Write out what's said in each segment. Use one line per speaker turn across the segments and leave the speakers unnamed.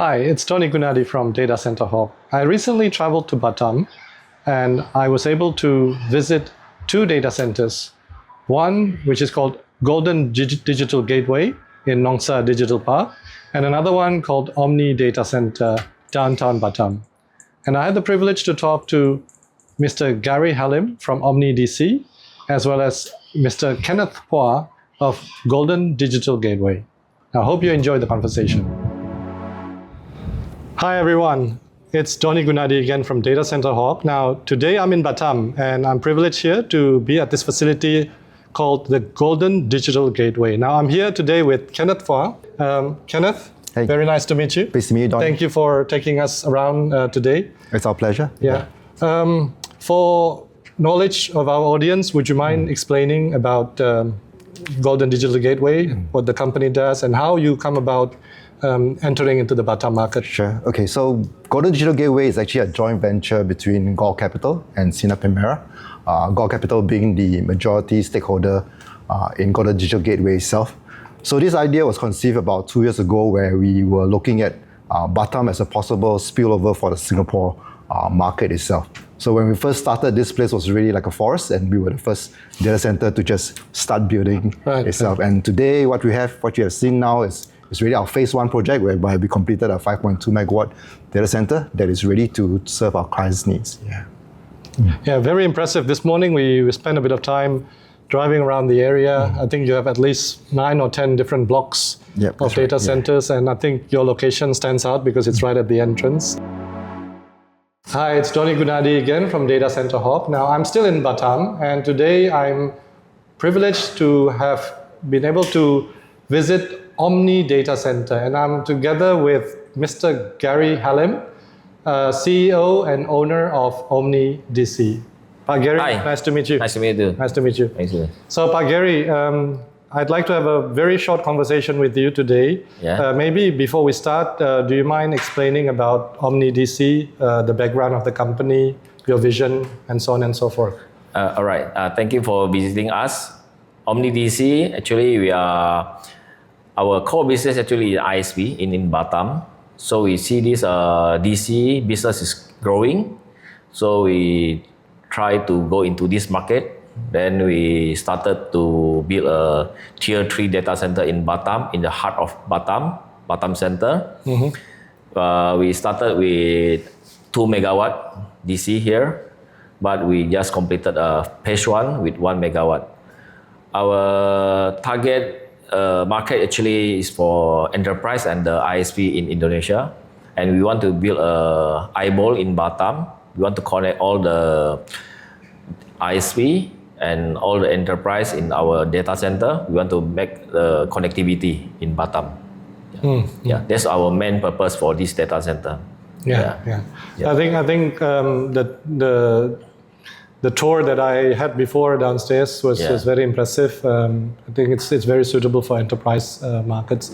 Hi, it's Donny Gunadi from datacenterHawk. I recently traveled to Batam and I was able to visit two data centers. One, which is called Golden Digital Gateway in Nongsa Digital Park, and another one called Omni Data Center, downtown Batam. And I had the privilege to talk to Mr. Gary Halim from OmniDC, as well as Mr. Kenneth Phua of Golden Digital Gateway. I hope you enjoy the conversation. Hi everyone, it's Donny Gunadi again from datacenterHawk. Now today I'm in Batam and I'm privileged here to be at this facility called the Golden Digital Gateway. Now I'm here today with Kenneth Phua. Kenneth,
hey.
Very nice to meet you.
Pleased to meet you, Donny.
Thank you for taking us around today.
It's our pleasure.
Yeah. For knowledge of our audience, would you mind explaining about Golden Digital Gateway, what the company does, and how you come about entering into the Batam market?
Sure. Okay, so Golden Digital Gateway is actually a joint venture between Gaul Capital and Sina Primera. Gaul Capital being the majority stakeholder in Golden Digital Gateway itself. So this idea was conceived about 2 years ago, where we were looking at Batam as a possible spillover for the Singapore market itself. So when we first started, this place was really like a forest, and we were the first data center to just start building itself. Right. And today, what you have seen now is really our phase one project, whereby we completed a 5.2 megawatt data center that is ready to serve our clients' needs.
Yeah, very impressive. This morning we spent a bit of time driving around the area. I think you have at least 9 or 10 different blocks of data centers, and I think your location stands out because it's right at the entrance. Hi, it's Donny Gunadi again from datacenterHawk. Now I'm still in Batam, and today I'm privileged to have been able to visit Omni Data Center, and I'm together with Mr. Gary Halim, CEO and owner of OmniDC. Gary,
hi.
Nice to meet you.
Nice to meet you.
Nice to meet you.
Thank you.
So, Gary, I'd like to have a very short conversation with you today.
Yeah.
Maybe before we start, do you mind explaining about OmniDC, the background of the company, your vision, and so on and so forth?
All right. Thank you for visiting us. OmniDC, actually, our core business actually is ISP in Batam. So we see this DC business is growing. So we try to go into this market. Then we started to build a tier 3 data center in Batam, in the heart of Batam Center. We started with 2 megawatt DC here, but we just completed phase 1 with 1 megawatt. Our target market actually is for enterprise and the ISP in Indonesia, and we want to build a eyeball in Batam. We want to connect all the ISP and all the enterprise in our data center. We want to make the connectivity in Batam. That's our main purpose for this data center.
I think the tour that I had before downstairs was very impressive. I think it's very suitable for enterprise markets.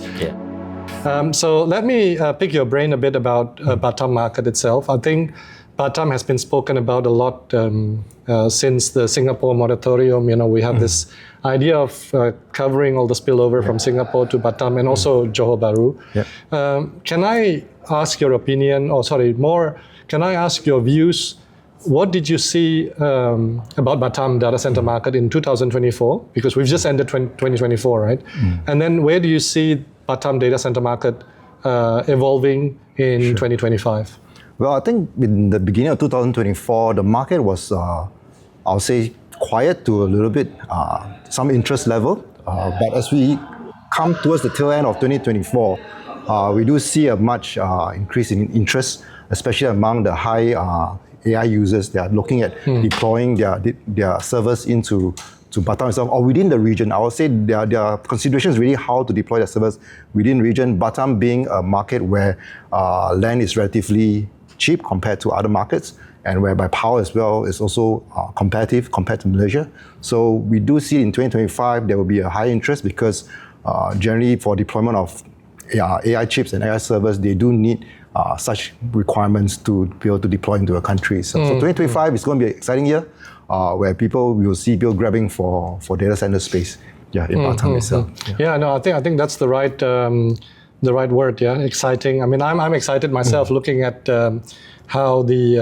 So let me pick your brain a bit about Batam market itself. I think Batam has been spoken about a lot since the Singapore moratorium. We have this idea of covering all the spillover from Singapore to Batam and also Johor Bahru. Can I ask your opinion, can I ask your views? What did you see about Batam data center market in 2024? Because we've just ended 2024, right? And then where do you see Batam data center market evolving in 2025?
Well, I think in the beginning of 2024, the market was, I'll say, quiet to a little bit, some interest level. But as we come towards the tail end of 2024, we do see a much increase in interest, especially among the high AI users. They are looking at deploying their servers into Batam itself or within the region. I would say their considerations really how to deploy their servers within the region. Batam being a market where land is relatively cheap compared to other markets, and whereby power as well is also competitive compared to Malaysia. So we do see in 2025 there will be a high interest because generally for deployment of AI chips and AI servers, they do need such requirements to be able to deploy into a country. So 2025 is going to be an exciting year where people will see people grabbing for data center space in Batam itself.
I think that's the right the right word, yeah, exciting. I mean, I'm excited myself looking at how the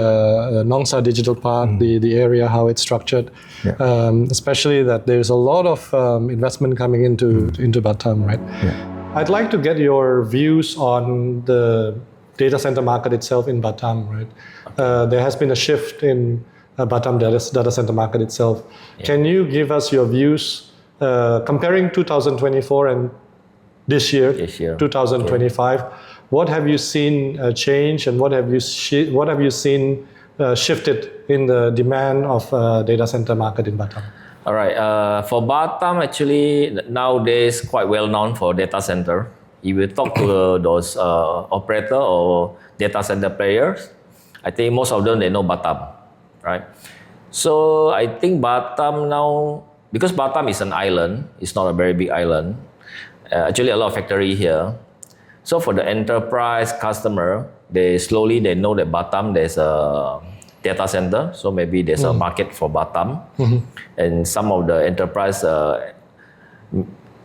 Nongsa digital park, the area, how it's structured, especially that there's a lot of investment coming into Batam, right?
Yeah.
I'd like to get your views on the data center market itself in Batam, right? There has been a shift in Batam data center market itself. Yeah. Can you give us your views comparing 2024 and this year, 2025? Okay. What have you seen change, and what have you seen shifted in the demand of data center market in Batam?
All right. For Batam, actually, nowadays quite well known for data center. If you talk to those operator or data center players, I think most of them, they know Batam, right? So I think Batam now, because Batam is an island, it's not a very big island. Actually, a lot of factory here. So for the enterprise customer, they know that Batam there's a data center. So maybe there's a market for Batam, and some of the enterprise,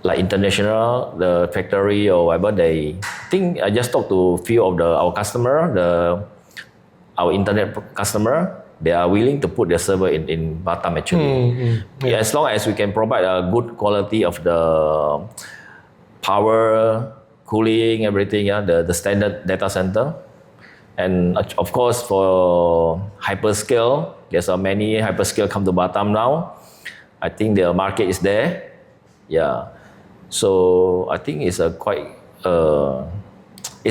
like international, the factory or whatever, I just talked to a few of our customer, our internet customer. They are willing to put their server in Batam actually. Yeah. As long as we can provide a good quality of the power, cooling, everything, the standard data center. And of course, for hyperscale, there's many hyperscale come to Batam now. I think the market is there. Yeah. So I think it's it's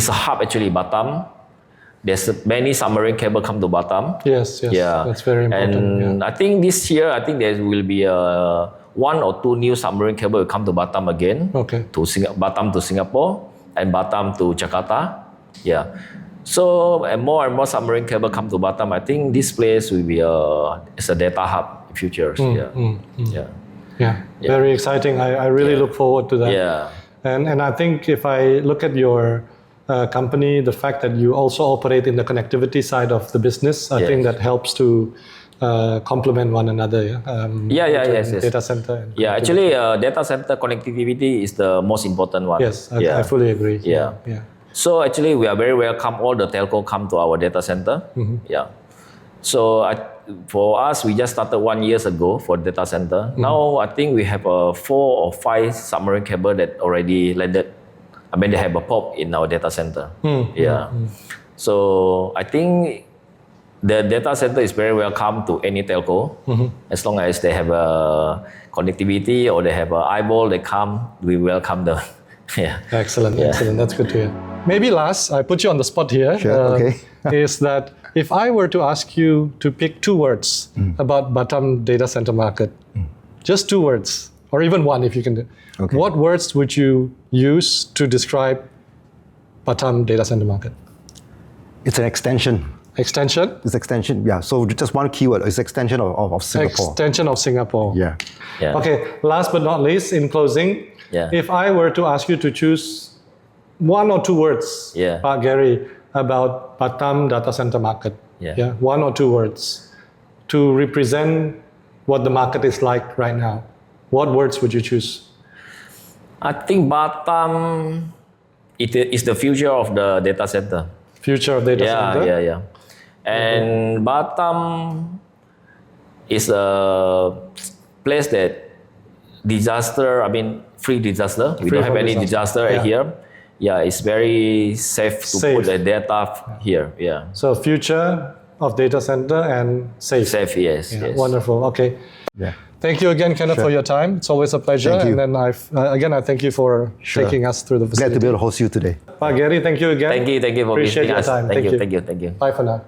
a hub actually, Batam. There's many submarine cable come to Batam.
Yes. Yeah. That's very important.
And I think this year, there will be one or two new submarine cable will come to Batam again.
Okay.
Batam to Singapore and Batam to Jakarta. Yeah. So and more submarine cable come to Batam. I think this place will be it's a data hub in future.
Yeah. Very exciting. I really look forward to that.
Yeah.
And I think if I look at your company, the fact that you also operate in the connectivity side of the business, I think that helps to complement one another.
Yes.
Data center.
Yeah, actually, data center connectivity is the most important one.
Yes, I fully agree.
Yeah. So actually, we are very welcome. All the telco come to our data center. Yeah. So for us, we just started 1 year ago for data center. Now I think we have 4 or 5 submarine cable that already landed. I mean, they have a pop in our data center. So I think the data center is very welcome to any telco. As long as they have a connectivity or they have an eyeball, they come, we welcome them.
Excellent. That's good to hear. Maybe last, I put you on the spot here.
Sure, okay.
Is that if I were to ask you to pick 2 words about Batam data center market, just 2 words, or even one if you can do. Okay. What words would you use to describe Batam data center market?
It's an extension.
Extension?
It's extension, yeah. So just one keyword, it's extension of Singapore.
Extension of Singapore.
Yeah.
Okay, last but not least, in closing, if I were to ask you to choose 1 or 2 words, Gary, about Batam data center market, 1 or 2 words to represent what the market is like right now, what words would you choose?
I think Batam is the future of the data center.
Future of data center?
Yeah. And Batam is a place that free disaster. We don't have any disaster here. Yeah, it's very safe to put the data here. Yeah.
So future of data center and safe.
Safe, yes.
Wonderful. Okay.
Yeah.
Thank you again, Kenneth, for your time. It's always a pleasure.
Thank you.
And then I thank you for taking us through the facility.
Glad to be able to host you today.
Gary, thank you again.
Thank you for
Appreciate
visiting
your
us.
time.
Thank you.
Bye for now.